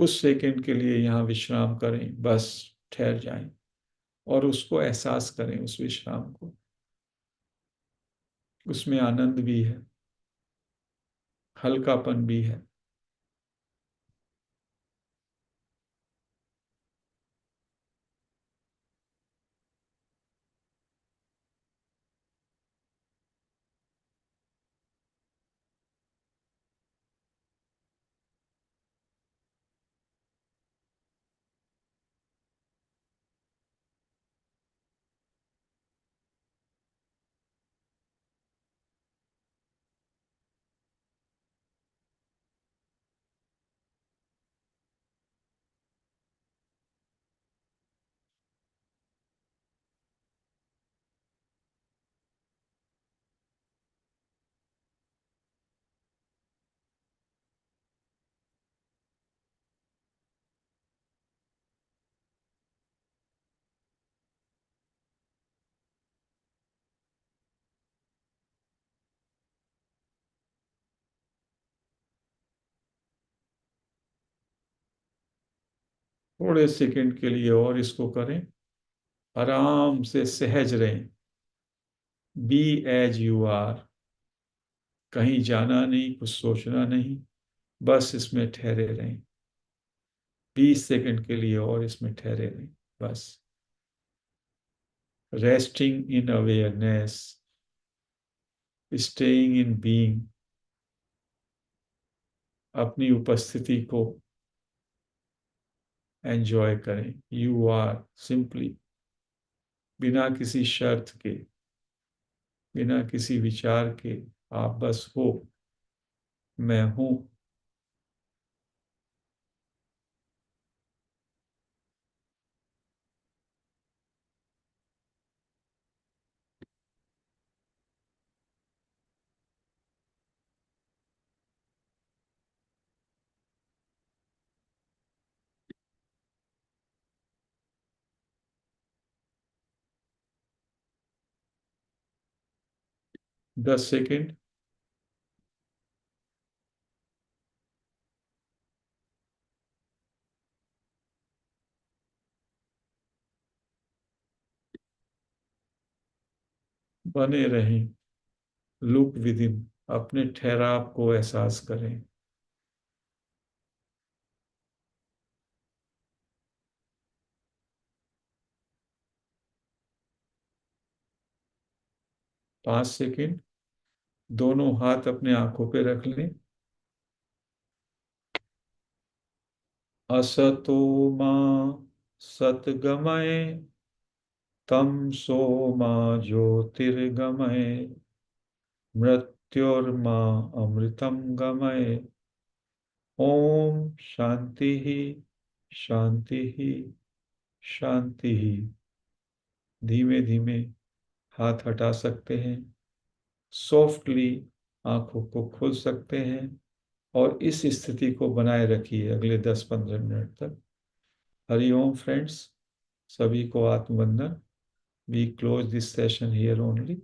कुछ सेकंड के लिए यहाँ विश्राम करें, बस ठहर जाएं और उसको एहसास करें, उस विश्राम को। उसमें आनंद भी है, हल्कापन भी है। थोड़े सेकंड के लिए और इसको करें। आराम से सहज रहें। Be as you are. कहीं जाना नहीं, कुछ सोचना नहीं, बस इसमें ठहरे रहें। 20 सेकंड के लिए और इसमें ठहरे रहें, बस। Resting in awareness, staying in being. अपनी उपस्थिति को एंजॉय करें। यू आर सिंपली, बिना किसी शर्त के, बिना किसी विचार के, आप बस हो। मैं हूं। 10 सेकंड। बने रहें। Look with in. अपने ठहराव को एहसास करें। 5 सेकंड। दोनों हाथ अपने आंखों पे रख लें। असतो मा सतगमय, तमसो मा ज्योतिर्गमय, मृत्योर्मा अमृतम गमय। ओम शांति ही, शांति ही, शांति ही। धीमे धीमे हाथ हटा सकते हैं। सॉफ्टली आंखों को खोल सकते हैं और इस स्थिति को बनाए रखिए अगले 10-15 मिनट तक। हरिओम फ्रेंड्स, सभी को आत्मवंदन। We close this session here only.